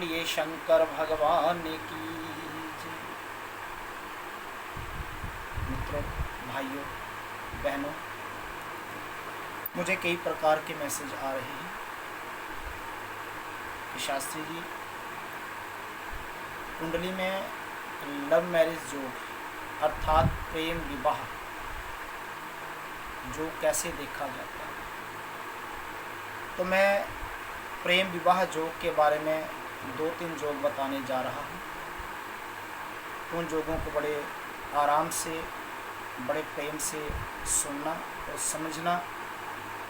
बोलिए शंकर भगवान की जय। मित्रों, भाइयों, बहनों, मुझे कई प्रकार के मैसेज आ रहे हैं कि शास्त्री जी, कुंडली में लव मैरिज जोग अर्थात प्रेम विवाह जो कैसे देखा जाता है। तो मैं प्रेम विवाह जोग के बारे में 2-3 जोग बताने जा रहा हूँ। उन जोगों को बड़े आराम से, बड़े प्रेम से सुनना और समझना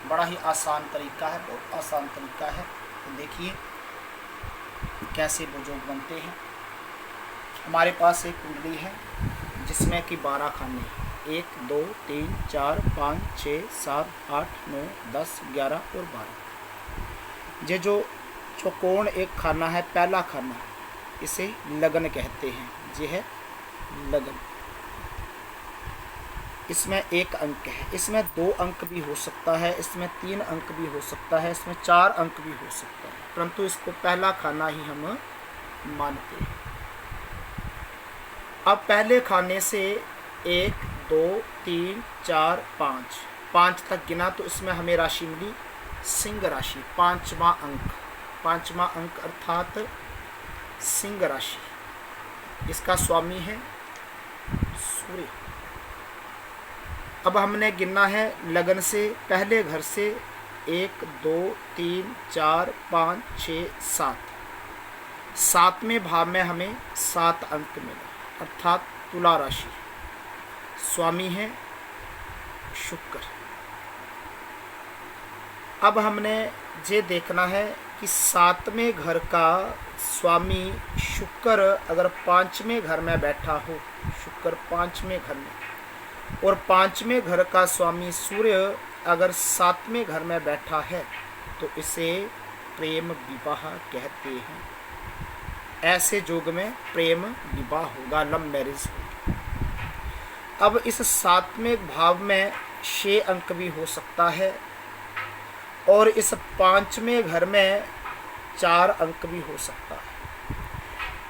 बड़ा ही आसान तरीका है, बहुत आसान तरीका है। तो देखिए कैसे वो जोग बनते हैं। हमारे पास एक कुंडली है जिसमें कि 12 खाने हैं। 1 2 3 4 5 6 7 8 9 10 11 और 12। ये जो चौकोन एक खाना है, पहला खाना, इसे लगन कहते हैं। ये है लगन। इसमें 1 अंक है, इसमें 2 अंक भी हो सकता है, इसमें 3 अंक भी हो सकता है, इसमें 4 अंक भी हो सकता है, परंतु इसको पहला खाना ही हम मानते हैं। अब पहले खाने से 1 2 3 4 5 तक गिना तो इसमें हमें राशि मिली सिंह राशि, 5वां अंक अर्थात सिंह राशि। इसका स्वामी है सूर्य। अब हमने गिनना है लगन से, पहले घर से 1 2 3 4 5 6 7। 7वें भाव में हमें 7 अंक मिला अर्थात तुला राशि। स्वामी है शुक्र। अब हमने ये देखना है कि 7वें घर का स्वामी शुक्र अगर 5वें घर में बैठा हो, शुक्र 5वें घर में, और 5वें घर का स्वामी सूर्य अगर 7वें घर में बैठा है तो इसे प्रेम विवाह कहते हैं। ऐसे जोग में प्रेम विवाह होगा, लव मैरिज होगी। अब इस 7वें भाव में 6 अंक भी हो सकता है और इस 5वें घर में 4 अंक भी हो सकता है।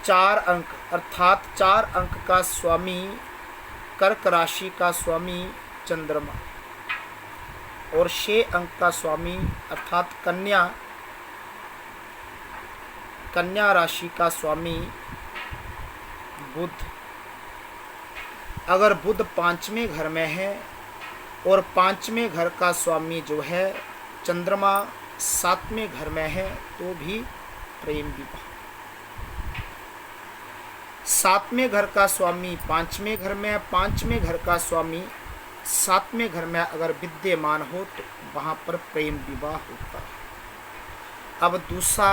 4 अंक अर्थात 4 अंक का स्वामी कर्क राशि का स्वामी चंद्रमा और 6 अंक का स्वामी अर्थात कन्या राशि का स्वामी बुध। अगर बुध 5वें घर में है और 5वें घर का स्वामी जो है चंद्रमा 7वें घर में है तो भी प्रेम विवाह। 7वें घर का स्वामी 5वें घर में, 5वें घर का स्वामी 7वें घर में अगर विद्यमान हो तो वहाँ पर प्रेम विवाह होता है। अब दूसरा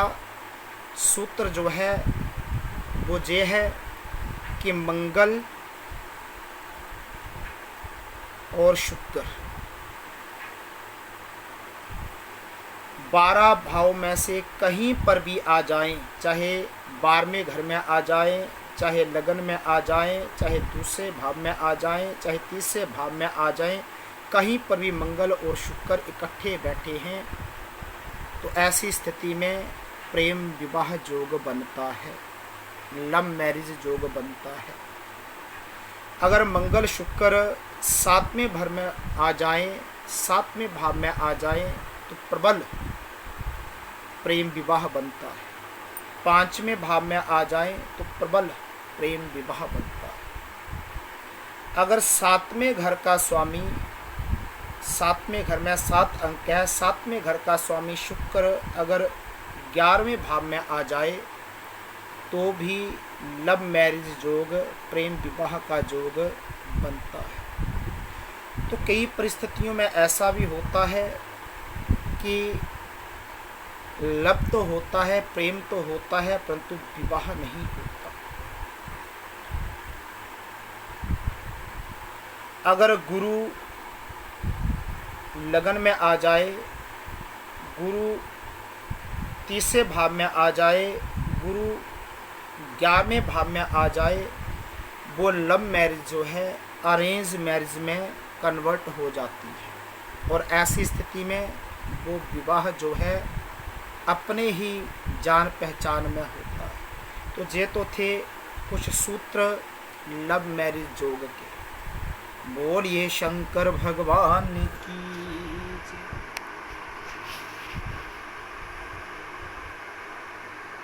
सूत्र जो है वो ये है कि मंगल और शुक्र 12 भाव में से कहीं पर भी आ जाएं, चाहे 12वें घर में आ जाएं, चाहे लगन में आ जाएं, चाहे दूसरे भाव में आ जाएं, चाहे तीसरे भाव में आ जाएं, कहीं पर भी मंगल और शुक्र इकट्ठे बैठे हैं तो ऐसी स्थिति में प्रेम विवाह जोग बनता है, लव मैरिज जोग बनता है। अगर मंगल शुक्र 7वें घर में आ जाएं, 7वें भाव में आ जाएं तो प्रबल प्रेम विवाह बनता है। 5वें भाव में आ जाएं तो प्रबल प्रेम विवाह बनता है। अगर 7वें घर का स्वामी, 7वें घर में 7 अंक है, 7वें घर का स्वामी शुक्र अगर 11वें भाव में आ जाए तो भी लव मैरिज जोग, प्रेम विवाह का जोग बनता है। तो कई परिस्थितियों में ऐसा भी होता है कि लव तो होता है, प्रेम तो होता है, परंतु विवाह नहीं होता। अगर गुरु लगन में आ जाए, गुरु तीसरे भाव में आ जाए, गुरु 11वें भाव में आ जाए, वो लव मैरिज जो है अरेंज मैरिज में कन्वर्ट हो जाती है और ऐसी स्थिति में वो विवाह जो है अपने ही जान पहचान में होता है। तो ये तो थे कुछ सूत्र लव मैरिज जोग के। बोलिए शंकर भगवान की।